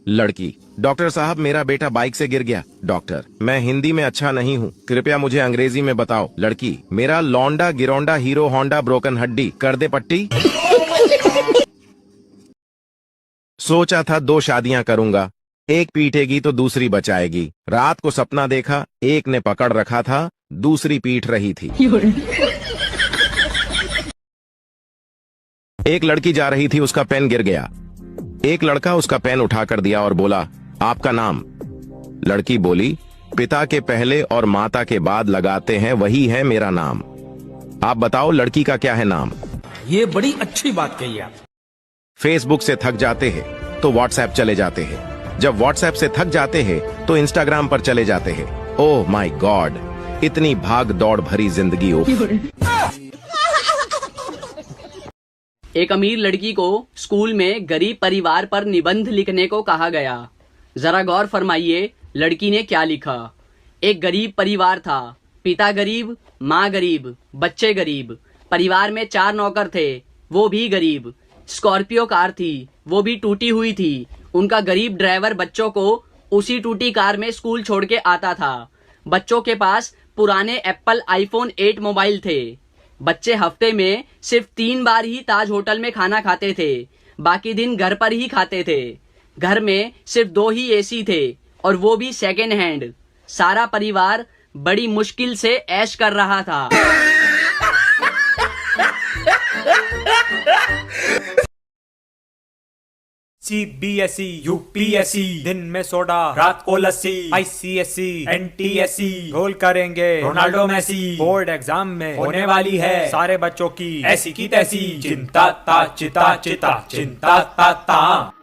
लड़की, डॉक्टर साहब मेरा बेटा बाइक से गिर गया। डॉक्टर, मैं हिंदी में अच्छा नहीं हूँ, कृपया मुझे अंग्रेजी में बताओ। लड़की, मेरा लौंडा गिरोंडा हीरो होंडा ब्रोकन हड्डी, कर दे पट्टी। सोचा था 2 शादियां करूंगा, एक पीटेगी तो दूसरी बचाएगी। रात को सपना देखा, एक ने पकड़ रखा था, दूसरी पीट रही थी। एक लड़की जा रही थी, उसका पेन गिर गया। एक लड़का उसका पेन उठाकर दिया और बोला, आपका नाम? लड़की बोली, पिता के पहले और माता के बाद लगाते हैं वही है मेरा नाम। आप बताओ लड़की का क्या है नाम? ये बड़ी अच्छी बात कही आप। फेसबुक से थक जाते हैं तो व्हाट्सएप चले जाते हैं, जब व्हाट्सएप से थक जाते हैं तो इंस्टाग्राम पर चले जाते हैं। ओह माय गॉड, इतनी भाग दौड़ भरी जिंदगी। एक अमीर लड़की को स्कूल में गरीब परिवार पर निबंध लिखने को कहा गया। जरा गौर फरमाइए लड़की ने क्या लिखा। एक गरीब परिवार था, पिता गरीब, माँ गरीब, बच्चे गरीब। परिवार में 4 नौकर थे, वो भी गरीब। स्कॉर्पियो कार थी, वो भी टूटी हुई थी। उनका गरीब ड्राइवर बच्चों को उसी टूटी कार में स्कूल छोड़ के आता था। बच्चों के पास पुराने एप्पल आईफोन 8 मोबाइल थे। बच्चे हफ्ते में सिर्फ 3 बार ही ताज होटल में खाना खाते थे, बाकी दिन घर पर ही खाते थे। घर में सिर्फ 2 ही एसी थे और वो भी सेकेंड हैंड। सारा परिवार बड़ी मुश्किल से ऐश कर रहा था। CBSE, UPSC, दिन में सोडा रात को लस्सी। ICSE, NTSE, गोल करेंगे रोनाल्डो मेसी। बोर्ड एग्जाम में होने वाली है सारे बच्चों की ऐसी की तैसी। चिंता ता चिता चिता चिंता ता ता।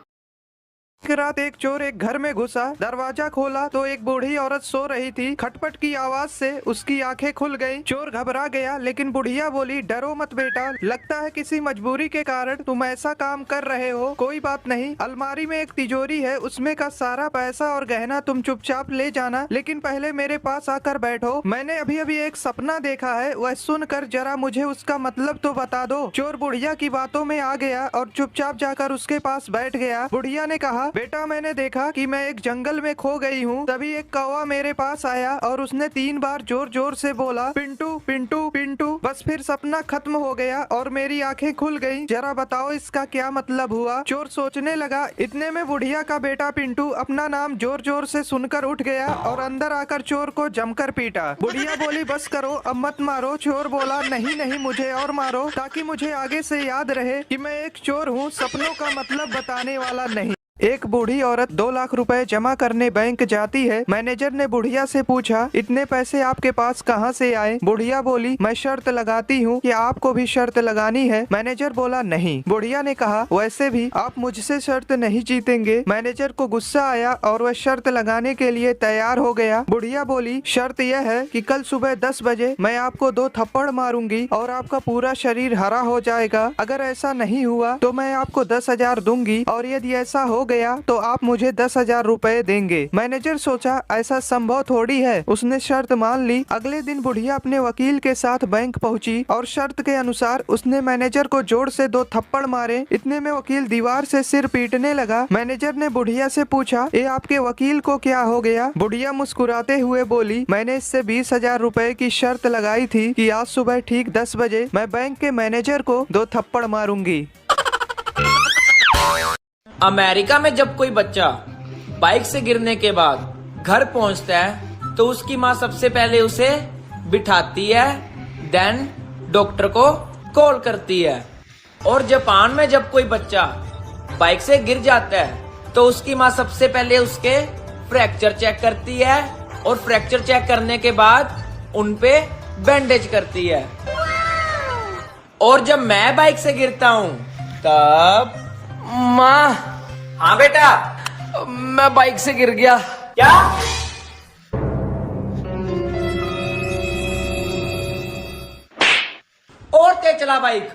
एक रात एक चोर एक घर में घुसा, दरवाजा खोला तो एक बूढ़ी औरत सो रही थी। खटपट की आवाज से उसकी आंखें खुल गईं। चोर घबरा गया, लेकिन बुढ़िया बोली, डरो मत बेटा, लगता है किसी मजबूरी के कारण तुम ऐसा काम कर रहे हो। कोई बात नहीं, अलमारी में एक तिजोरी है, उसमें का सारा पैसा और गहना तुम चुपचाप ले जाना, लेकिन पहले मेरे पास आकर बैठो। मैंने अभी अभी एक सपना देखा है, वह सुनकर जरा मुझे उसका मतलब तो बता दो। चोर बुढ़िया की बातों में आ गया और चुपचाप जाकर उसके पास बैठ गया। बुढ़िया ने कहा, बेटा मैंने देखा कि मैं एक जंगल में खो गई हूँ। तभी एक कौवा मेरे पास आया और उसने 3 बार जोर जोर से बोला, पिंटू पिंटू पिंटू। बस फिर सपना खत्म हो गया और मेरी आंखें खुल गईं। जरा बताओ इसका क्या मतलब हुआ। चोर सोचने लगा। इतने में बुढ़िया का बेटा पिंटू अपना नाम जोर जोर से सुनकर उठ गया और अंदर आकर चोर को जमकर पीटा। बुढ़िया बोली, बस करो, अब मत मारो। चोर बोला, नहीं नहीं, मुझे और मारो, ताकि मुझे आगे से याद रहे कि मैं एक चोर हूँ, सपनों का मतलब बताने वाला नहीं। एक बूढ़ी औरत 2 लाख रुपए जमा करने बैंक जाती है। मैनेजर ने बुढ़िया से पूछा, इतने पैसे आपके पास कहाँ से आए? बुढ़िया बोली, मैं शर्त लगाती हूँ कि आपको भी शर्त लगानी है। मैनेजर बोला, नहीं। बुढ़िया ने कहा, वैसे भी आप मुझसे शर्त नहीं जीतेंगे। मैनेजर को गुस्सा आया और वह शर्त लगाने के लिए तैयार हो गया। बुढ़िया बोली, शर्त यह है कि कल सुबह 10 बजे मैं आपको 2 थप्पड़ मारूंगी और आपका पूरा शरीर हरा हो जाएगा। अगर ऐसा नहीं हुआ तो मैं आपको 10,000 दूंगी, और यदि ऐसा हो गया तो आप मुझे 10,000 रुपए देंगे। मैनेजर सोचा, ऐसा संभव थोड़ी है। उसने शर्त मान ली। अगले दिन बुढ़िया अपने वकील के साथ बैंक पहुंची और शर्त के अनुसार उसने मैनेजर को जोर से 2 थप्पड़ मारे। इतने में वकील दीवार से सिर पीटने लगा। मैनेजर ने बुढ़िया से पूछा, ये आपके वकील को क्या हो गया? बुढ़िया मुस्कुराते हुए बोली, मैंने इससे 20,000 रुपए की शर्त लगाई थी कि आज सुबह ठीक 10 बजे मैं बैंक के मैनेजर को 2 थप्पड़ मारूंगी। अमेरिका में जब कोई बच्चा बाइक से गिरने के बाद घर पहुंचता है तो उसकी माँ सबसे पहले उसे बिठाती है, देन डॉक्टर को कॉल करती है। और जापान में जब कोई बच्चा बाइक से गिर जाता है तो उसकी माँ सबसे पहले उसके फ्रैक्चर चेक करती है और फ्रैक्चर चेक करने के बाद उनपे बैंडेज करती है। और जब मैं बाइक से गिरता हूँ तब माँ, हाँ बेटा, मैं बाइक से गिर गया। क्या? चला बाइक।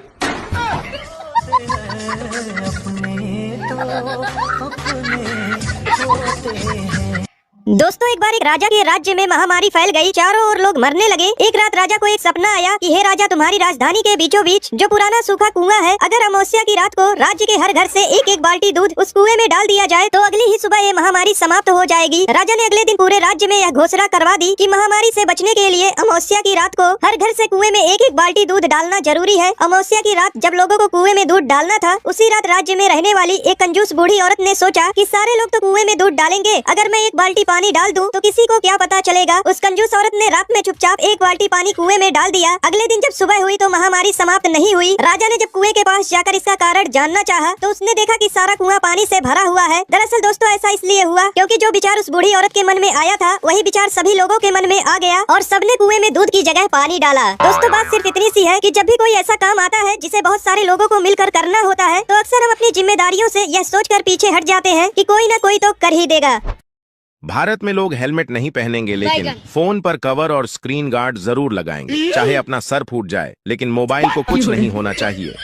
दोस्तों, एक बार एक राजा के राज्य में महामारी फैल गई। चारों ओर लोग मरने लगे। एक रात राजा को एक सपना आया कि हे राजा, तुम्हारी राजधानी के बीचों बीच जो पुराना सूखा कुआं है, अगर अमावस्या की रात को राज्य के हर घर से एक एक बाल्टी दूध उस कुएं में डाल दिया जाए तो अगली ही सुबह ये महामारी समाप्त हो जाएगी। राजा ने अगले दिन पूरे राज्य में यह घोषणा करवा दी कि महामारी से बचने के लिए अमावस्या की रात को हर घर से कुएं में एक एक बाल्टी दूध डालना जरूरी है। अमावस्या की रात जब लोगों को कुएं में दूध डालना था, उसी रात राज्य में रहने वाली एक कंजूस बूढ़ी औरत ने सोचा कि सारे लोग तो कुएं में दूध डालेंगे, अगर मैं एक बाल्टी पानी डाल दूं तो किसी को क्या पता चलेगा। उस कंजूस औरत ने रात में चुपचाप एक बाल्टी पानी कुएं में डाल दिया। अगले दिन जब सुबह हुई तो महामारी समाप्त नहीं हुई। राजा ने जब कुएं के पास जाकर इसका कारण जानना चाहा तो उसने देखा कि सारा कुआं पानी से भरा हुआ है। दरअसल दोस्तों, ऐसा इसलिए हुआ क्योंकि जो विचार उस बूढ़ी औरत के मन में आया था, वही विचार सभी लोगों के मन में आ गया और सबने कुएं में दूध की जगह पानी डाला। दोस्तों, बात सिर्फ इतनी सी है कि जब भी कोई ऐसा काम आता है जिसे बहुत सारे लोगों को मिलकर करना होता है, तो अक्सर हम अपनी जिम्मेदारियों से यह सोचकर पीछे हट जाते हैं कि कोई न कोई तो कर ही देगा। भारत में लोग हेलमेट नहीं पहनेंगे, लेकिन फोन पर कवर और स्क्रीन गार्ड जरूर लगाएंगे। चाहे अपना सर फूट जाए, लेकिन मोबाइल को कुछ नहीं होना चाहिए।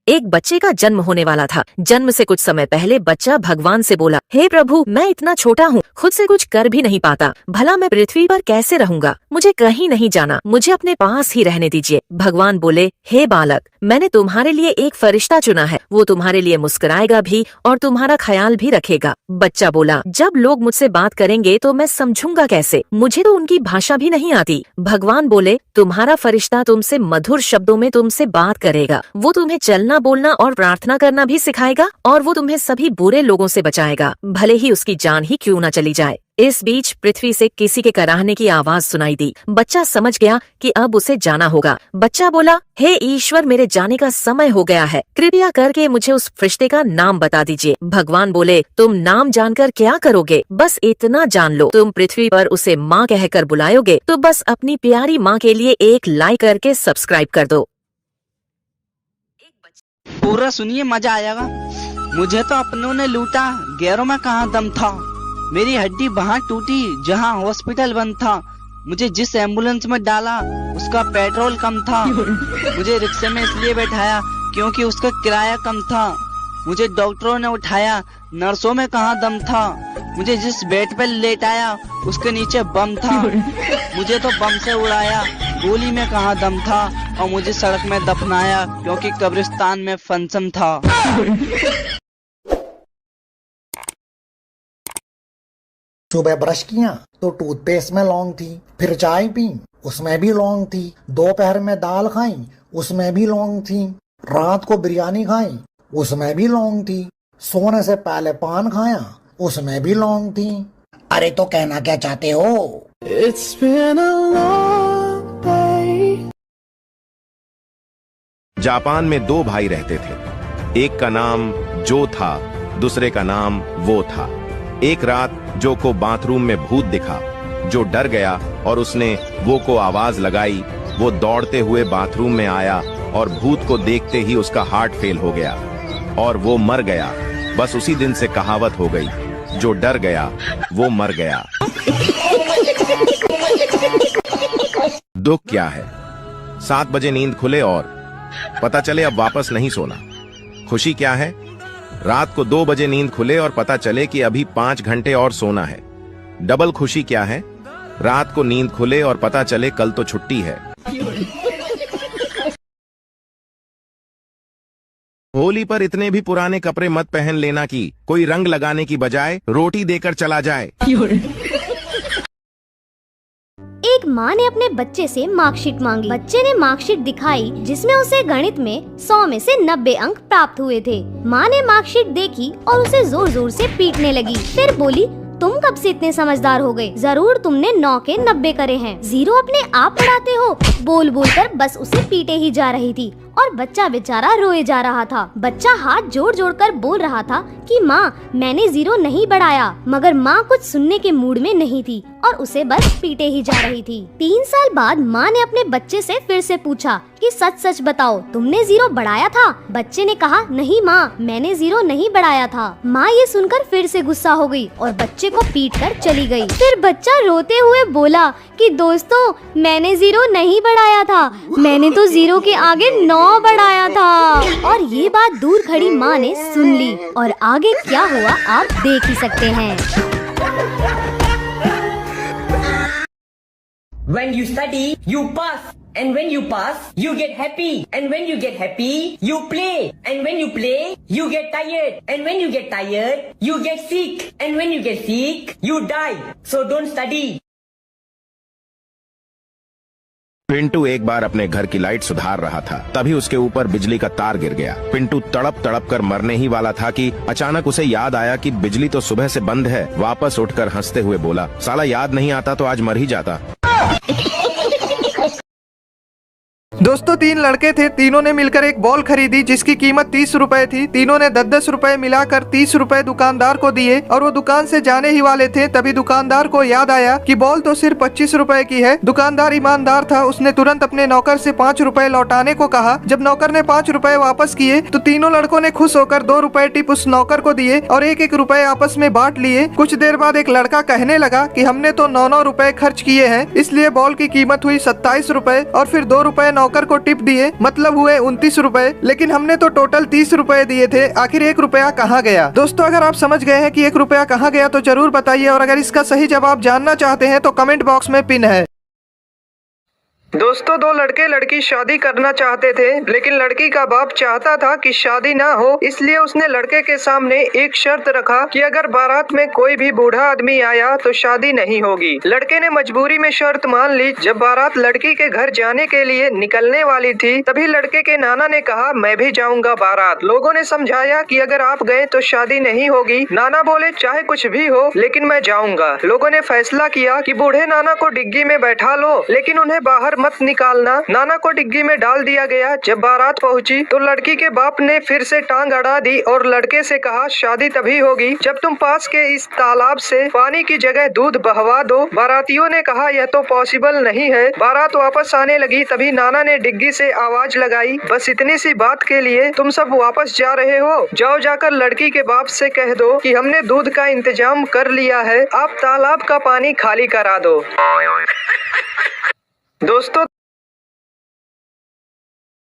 एक बच्चे का जन्म होने वाला था। जन्म से कुछ समय पहले बच्चा भगवान से बोला, हे प्रभु, मैं इतना छोटा हूँ, खुद से कुछ कर भी नहीं पाता, भला मैं पृथ्वी पर कैसे रहूंगा? मुझे कहीं नहीं जाना, मुझे अपने पास ही रहने दीजिए। भगवान बोले, हे बालक, मैंने तुम्हारे लिए एक फरिश्ता चुना है, वो तुम्हारे लिए मुस्कुराएगा भी और तुम्हारा ख्याल भी रखेगा। बच्चा बोला, जब लोग मुझसे बात करेंगे तो मैं समझूंगा कैसे? मुझे तो उनकी भाषा भी नहीं आती। भगवान बोले, तुम्हारा फरिश्ता तुमसे मधुर शब्दों में तुमसे बात करेगा, वो तुम्हें चलना बोलना और प्रार्थना करना भी सिखाएगा और वो तुम्हें सभी बुरे लोगों से बचाएगा, भले ही उसकी जान ही क्यों न चली जाए। इस बीच पृथ्वी से किसी के कराहने की आवाज सुनाई दी। बच्चा समझ गया कि अब उसे जाना होगा। बच्चा बोला, हे ईश्वर, मेरे जाने का समय हो गया है, कृपया करके मुझे उस फरिश्ते का नाम बता दीजिए। भगवान बोले, तुम नाम जानकर क्या करोगे? बस इतना जान लो, तुम पृथ्वी पर उसे माँ कहकर बुलाओगे तो बस अपनी प्यारी माँ के लिए एक लाइक करके सब्सक्राइब कर दो। पूरा सुनिए, मजा आएगा। मुझे तो अपनों ने लूटा, गैरों में कहाँ दम था। मेरी हड्डी वहाँ टूटी जहाँ हॉस्पिटल बंद था। मुझे जिस एम्बुलेंस में डाला उसका पेट्रोल कम था। मुझे रिक्शे में इसलिए बैठाया क्योंकि उसका किराया कम था। मुझे डॉक्टरों ने उठाया, नर्सों में कहाँ दम था। मुझे जिस बेड पर लेटाया उसके नीचे बम था। मुझे तो बम से उड़ाया, गोली में कहाँ दम था। और मुझे सड़क में दफनाया क्योंकि कब्रिस्तान में फंक्शन था। सुबह ब्रश किया तो टूथपेस्ट में लौंग थी, फिर चाय पी उसमें भी लौंग थी, दोपहर में दाल खाई उसमें भी लौंग थी, रात को बिरयानी खाई उसमें भी लौंग थी, सोने से पहले पान खाया उसमें भी लौंग थी। अरे तो कहना क्या चाहते हो? It's been a long day. Japan में दो भाई रहते थे। एक का नाम जो था, दूसरे का नाम वो था। एक रात जो को बाथरूम में भूत दिखा। जो डर गया और उसने वो को आवाज लगाई। वो दौड़ते हुए बाथरूम में आया और भूत को देखते ही उसका हार्ट फेल हो गया और वो मर गया। बस उसी दिन से कहावत हो गई, जो डर गया वो मर गया। दुख क्या है? 7 बजे नींद खुले और पता चले अब वापस नहीं सोना। खुशी क्या है? रात को 2 बजे नींद खुले और पता चले कि अभी 5 घंटे और सोना है। डबल खुशी क्या है? रात को नींद खुले और पता चले कल तो छुट्टी है। होली पर इतने भी पुराने कपड़े मत पहन लेना कि कोई रंग लगाने की बजाय रोटी देकर चला जाए। एक माँ ने अपने बच्चे से मार्कशीट मांगी। बच्चे ने मार्कशीट दिखाई जिसमें उसे गणित में 100 में से 90 अंक प्राप्त हुए थे। माँ ने मार्कशीट देखी और उसे जोर जोर से पीटने लगी। फिर बोली, तुम कब से इतने समझदार हो गए? जरूर तुमने 9 के 90 करे हैं। 0 अपने आप पढ़ाते हो। बोल बोल कर बस उसे पीटे ही जा रही थी और बच्चा बेचारा रोए जा रहा था। बच्चा हाथ जोड़ जोड़ कर बोल रहा था कि माँ मैंने 0 नहीं बढ़ाया, मगर माँ कुछ सुनने के मूड में नहीं थी और उसे बस पीटे ही जा रही थी। 3 साल बाद माँ ने अपने बच्चे से फिर से पूछा कि सच सच बताओ तुमने 0 बढ़ाया था? बच्चे ने कहा नहीं माँ, मैंने 0 नहीं बढ़ाया था। माँ ये सुनकर फिर से गुस्सा हो गई और बच्चे को पीट कर चली गई। फिर बच्चा रोते हुए बोला कि दोस्तों मैंने 0 नहीं बढ़ाया था, मैंने तो 0 के आगे 9 बढ़ाया था। और ये बात दूर खड़ी माँ ने सुन ली और आगे क्या हुआ आप देख ही सकते हैं। When you study, you pass. And when you pass, you get happy. And when you get happy, you play. And when you play, you get tired. And when you get tired, you get sick. And when you get sick, you die. So don't study. Pintu एक बार अपने घर की light सुधार रहा था, तभी उसके ऊपर बिजली का तार गिर गया। पिंटू तड़प तड़प कर मरने ही वाला था कि अचानक उसे याद आया कि बिजली तो सुबह से बंद है। वापस उठकर हंसते हुए बोला, साला याद नहीं आता तो आज मर ही जाता। दोस्तों 3 लड़के थे, तीनों ने मिलकर एक बॉल खरीदी जिसकी कीमत 30 रुपए थी। तीनों ने 10-10 रुपए मिलाकर 30 रुपए दुकानदार को दिए और वो दुकान से जाने ही वाले थे, तभी दुकानदार को याद आया कि बॉल तो सिर्फ 25 रुपए की है। दुकानदार ईमानदार था, उसने तुरंत अपने नौकर से 5 रुपए लौटाने को कहा। जब नौकर ने 5 रुपए वापस किए तो तीनों लड़कों ने खुश होकर 2 रुपए टिप उस नौकर को दिए और 1-1 रुपए आपस में बांट लिए। कुछ देर बाद एक लड़का कहने लगा कि हमने तो 9-9 रुपए खर्च किए हैं, इसलिए बॉल की कीमत हुई 27 रुपए और फिर 2 रुपए नौकर को टिप दिए, मतलब हुए 29 रुपए। लेकिन हमने तो टोटल 30 रुपए दिए थे, आखिर 1 रुपया कहाँ गया? दोस्तों अगर आप समझ गए हैं कि 1 रुपया कहाँ गया तो जरूर बताइए, और अगर इसका सही जवाब जानना चाहते हैं तो कमेंट बॉक्स में पिन है। दोस्तों 2 लड़के लड़की शादी करना चाहते थे, लेकिन लड़की का बाप चाहता था कि शादी ना हो, इसलिए उसने लड़के के सामने एक शर्त रखा कि अगर बारात में कोई भी बूढ़ा आदमी आया तो शादी नहीं होगी। लड़के ने मजबूरी में शर्त मान ली। जब बारात लड़की के घर जाने के लिए निकलने वाली थी, तभी लड़के के नाना ने कहा मैं भी जाऊंगा बारात। लोगों ने समझाया कि अगर आप गए तो शादी नहीं होगी। नाना बोले चाहे कुछ भी हो लेकिन मैं जाऊंगा। लोगों ने फैसला किया कि बूढ़े नाना को डिग्गी में बैठा लो, लेकिन उन्हें बाहर मत निकालना। नाना को डिग्गी में डाल दिया गया। जब बारात पहुंची तो लड़की के बाप ने फिर से टांग अड़ा दी और लड़के से कहा शादी तभी होगी जब तुम पास के इस तालाब से पानी की जगह दूध बहवा दो। बारातियों ने कहा यह तो पॉसिबल नहीं है। बारात वापस आने लगी, तभी नाना ने डिग्गी से आवाज लगाई, बस इतनी सी बात के लिए तुम सब वापस जा रहे हो? जाओ जाकर लड़की के बाप से कह दो कि हमने दूध का इंतजाम कर लिया है, आप तालाब का पानी खाली करा दो। दोस्तों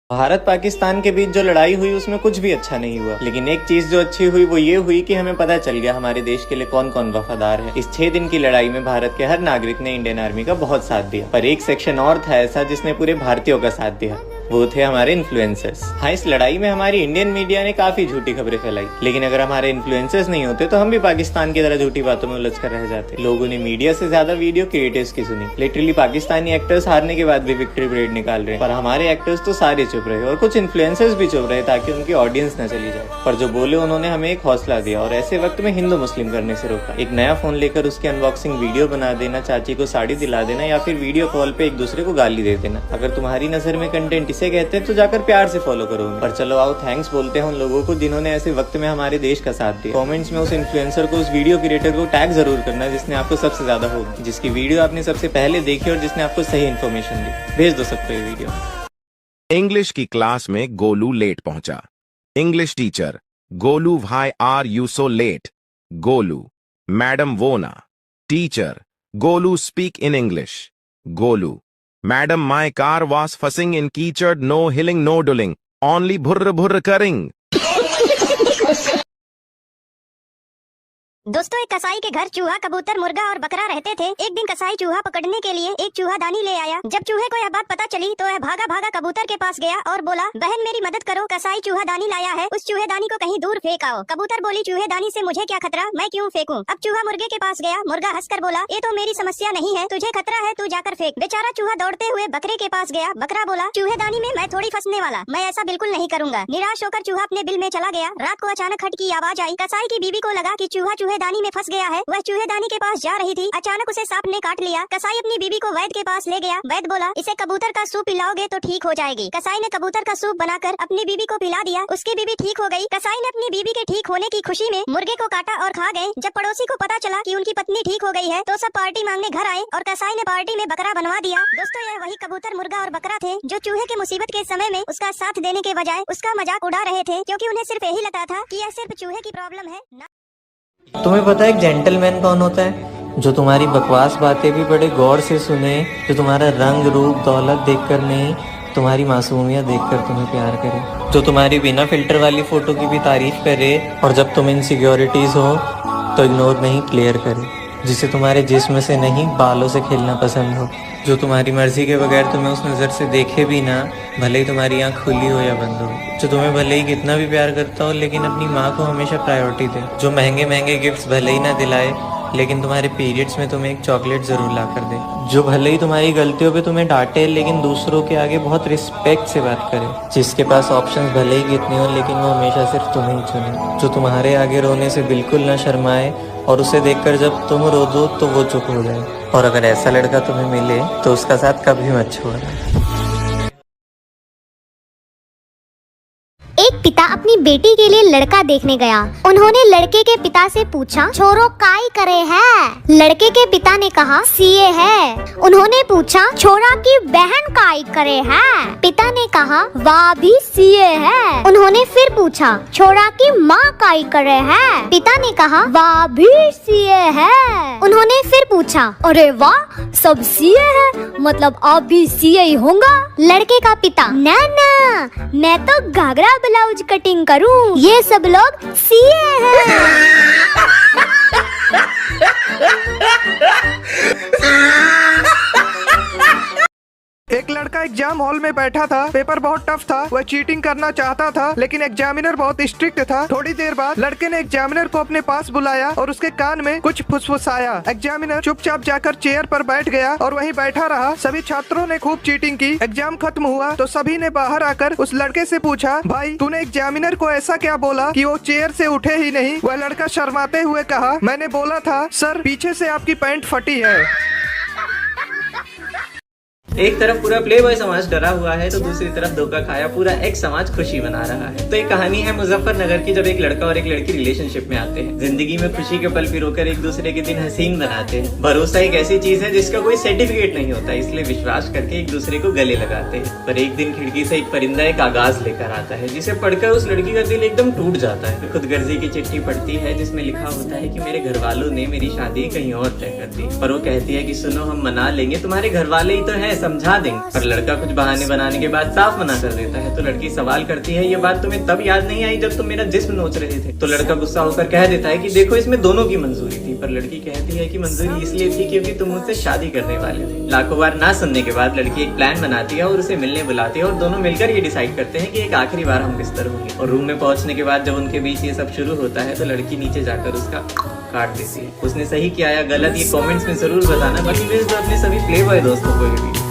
भारत पाकिस्तान के बीच जो लड़ाई हुई उसमें कुछ भी अच्छा नहीं हुआ, लेकिन एक चीज जो अच्छी हुई वो ये हुई कि हमें पता चल गया हमारे देश के लिए कौन कौन वफादार है। इस 6 दिन की लड़ाई में भारत के हर नागरिक ने इंडियन आर्मी का बहुत साथ दिया, पर एक सेक्शन और था ऐसा जिसने पूरे भारतीयों का साथ दिया, वो थे हमारे इन्फ्लुएंसर्स। हाँ, इस लड़ाई में हमारी इंडियन मीडिया ने काफी झूठी खबरें फैलाई, लेकिन अगर हमारे इन्फ्लुएंसर्स नहीं होते तो हम भी पाकिस्तान की तरह झूठी बातों में उलझ कर रह जाते। लोगों ने मीडिया से ज्यादा वीडियो क्रिएटर्स की सुनी। लिटरली पाकिस्तानी एक्टर्स हारने के बाद भी विक्ट्री परेड निकाल रहे हैं, पर हमारे एक्टर्स तो सारे चुप रहे और कुछ इन्फ्लुएंसर्स भी चुप रहे ताकि उनकी ऑडियंस न चली जाए। पर जो बोले उन्होंने हमें एक हौसला दिया और ऐसे वक्त में हिंदू मुस्लिम करने से रोका। एक नया फोन लेकर उसकी अनबॉक्सिंग वीडियो बना देना, चाची को साड़ी दिला देना या फिर वीडियो कॉल पे एक दूसरे को गाली दे देना। अगर तुम्हारी नजर में कंटेंट इसे कहते हैं तो जाकर प्यार से फॉलो करो। पर चलो आओ थैंक्स बोलते हैं उन लोगों को जिन्होंने ऐसे वक्त में हमारे देश का साथ दिया। कमेंट्स में उस इन्फ्लुएंसर को, उस वीडियो क्रिएटर को टैग जरूर करना जिसने आपको सबसे ज्यादा होप, जिसकी वीडियो आपने सबसे पहले देखी और जिसने आपको सही इन्फॉर्मेशन दी। भेज दो सबको ये वीडियो। इंग्लिश की क्लास में गोलू लेट पहुंचा। English teacher, Golu why are you so late? Golu, madam वो ना। Teacher, Golu speak in English. Golu, madam my car was फसिंग इन कीचड़, नो हिलिंग नो डुलिंग, ओनली भुर्र भुर्र करिंग। दोस्तों एक कसाई के घर चूहा, कबूतर, मुर्गा और बकरा रहते थे। एक दिन कसाई चूहा पकड़ने के लिए एक चूहादानी ले आया। जब चूहे को यह बात पता चली तो वह भागा भागा कबूतर के पास गया और बोला, बहन मेरी मदद करो, कसाई चूहादानी लाया है, उस चूहेदानी को कहीं दूर फेंक आओ। कबूतर बोली, चूहेदानी से मुझे क्या खतरा, मैं क्यों फेंकूं? अब चूहा मुर्गे के पास गया। मुर्गा हंसकर बोला, ये तो मेरी समस्या नहीं है, तुझे खतरा है, तू जाकर फेंक। बेचारा चूहा दौड़ते हुए बकरे के पास गया। बकरा बोला, चूहेदानी में मैं थोड़ी फंसने वाला, मैं ऐसा बिल्कुल नहीं करूंगा। निराश होकर चूहा अपने बिल में चला गया। रात को अचानक खट की आवाज आई। कसाई की बीवी को लगा कि चूहा चूहेदानी में फंस गया है। वह चूहेदानी के पास जा रही थी, अचानक उसे सांप ने काट लिया। कसाई अपनी बीबी को वैद्य के पास ले गया। वैद्य बोला, इसे कबूतर का सूप पिलाओगे तो ठीक हो जाएगी। कसाई ने कबूतर का सूप बनाकर अपनी बीबी को पिला दिया। उसकी बीबी ठीक हो गई। कसाई ने अपनी बीबी के ठीक होने की खुशी में मुर्गे को काटा और खा गए। जब पड़ोसी को पता चला कि उनकी पत्नी ठीक हो गई है तो सब पार्टी मांगने घर आए और कसाई ने पार्टी में बकरा बनवा दिया। दोस्तों, यह वही कबूतर, मुर्गा और बकरा थे जो चूहे के मुसीबत के समय में उसका साथ देने के बजाय उसका मजाक उड़ा रहे थे, क्योंकि उन्हें सिर्फ यही लगता था कि यह सिर्फ चूहे की प्रॉब्लम है। तुम्हें पता है एक जेंटलमैन कौन होता है? जो तुम्हारी बकवास बातें भी बड़े गौर से सुने, जो तुम्हारा रंग रूप दौलत देखकर नहीं, तुम्हारी मासूमियत देखकर तुम्हें प्यार करे, जो तुम्हारी बिना फिल्टर वाली फोटो की भी तारीफ करे और जब तुम इनसिक्योरिटीज हो तो इग्नोर नहीं क्लियर करे, जिसे तुम्हारे जिस्म से नहीं बालों से खेलना पसंद हो, जो तुम्हारी मर्जी के बगैर तुम्हें उस नज़र से देखे भी ना, भले ही तुम्हारी आँख खुली हो या बंद हो, जो तुम्हें भले ही कितना भी प्यार करता हो लेकिन अपनी माँ को हमेशा प्रायोरिटी दे, जो महंगे महंगे गिफ्ट्स भले ही ना दिलाए लेकिन तुम्हारे पीरियड्स में तुम्हें एक चॉकलेट जरूर ला कर दे, जो भले ही तुम्हारी गलतियों पे तुम्हें डांटे लेकिन दूसरों के आगे बहुत रिस्पेक्ट से बात करे, जिसके पास ऑप्शंस भले ही कितने हो लेकिन वो हमेशा सिर्फ तुम्हें ही चुने, जो तुम्हारे आगे रोने से बिल्कुल ना शर्माए और उसे देखकर जब तुम रो दो तो वो चुप हो जाए, और अगर ऐसा लड़का तुम्हें मिले तो उसका साथ कभी मत छोड़ना। एक पिता अपनी बेटी के लिए लड़का देखने गया। उन्होंने लड़के के पिता से पूछा, छोरो काई करे है? लड़के के पिता ने कहा, सीए है। उन्होंने पूछा, छोरा की बहन काई करे है? पिता ने कहा, वाह भी सीए है। उन्होंने फिर पूछा, छोरा की माँ काई करे है? पिता ने कहा, वाह भी सीए है। उन्होंने फिर पूछा, अरे वाह, सब सीए है, मतलब आप भी सीए ही होगा? लड़के का पिता, ना ना, मैं तो घाघरा ब्लाउज कटिंग करूं, ये सब लोग सीए हैं। एक लड़का एग्जाम हॉल में बैठा था। पेपर बहुत टफ था। वह चीटिंग करना चाहता था लेकिन एग्जामिनर बहुत स्ट्रिक्ट था। थोड़ी देर बाद लड़के ने एग्जामिनर को अपने पास बुलाया और उसके कान में कुछ फुसफुसाया। एग्जामिनर चुपचाप जाकर चेयर पर बैठ गया और वहीं बैठा रहा। सभी छात्रों ने खूब चीटिंग की। एग्जाम खत्म हुआ तो सभी ने बाहर आकर उस लड़के से पूछा, भाई तूने एग्जामिनर को ऐसा क्या बोला कि वो चेयर से उठे ही नहीं? वह लड़का शर्माते हुए कहा, मैंने बोला था सर, पीछे से आपकी पैंट फटी है। एक तरफ पूरा प्ले बॉय समाज डरा हुआ है तो दूसरी तरफ धोखा खाया पूरा एक समाज खुशी मना रहा है। तो एक कहानी है मुजफ्फरनगर की, जब एक लड़का और एक लड़की रिलेशनशिप में आते हैं। जिंदगी में खुशी के पल पिरोकर एक दूसरे के दिन हसीन बनाते हैं। भरोसा एक ऐसी चीज है जिसका कोई सर्टिफिकेट नहीं होता, इसलिए विश्वास करके एक दूसरे को गले लगाते हैं। पर एक दिन खिड़की से एक परिंदा एक कागज लेकर आता है जिसे पढ़कर उस लड़की का दिल एकदम टूट जाता है। खुदगर्जी की चिट्ठी पढ़ती है जिसमें लिखा होता है कि मेरे घर वालों ने मेरी शादी कहीं और तय कर दी। पर वो कहती है कि सुनो, हम मना लेंगे, तुम्हारे घर वाले ही तो है, समझा देंगे। पर लड़का कुछ बहाने बनाने के बाद साफ मना कर देता है। तो लड़की सवाल करती है, ये बात तुम्हें तब याद नहीं आई जब तुम मेरा जिस्म नोच रहे थे? तो लड़का गुस्सा होकर कह देता है कि देखो, इसमें दोनों की मंजूरी थी। पर लड़की कहती है कि मंजूरी इसलिए थी क्योंकि तुम मुझसे शादी करने वाले थे। लाखों बार ना सुनने के बाद लड़की एक प्लान बनाती है और उसे मिलने बुलाती है और दोनों मिलकर ये डिसाइड करते हैं कि एक आखिरी बार हम बिस्तर होंगे। और रूम में पहुंचने के बाद जब उनके बीच ये सब शुरू होता है तो लड़की नीचे जाकर उसका काट देती है। उसने सही किया या गलत ये कमेंट्स में जरूर बताना। बाकी अपने सभी प्ले बॉय दोस्तों को भी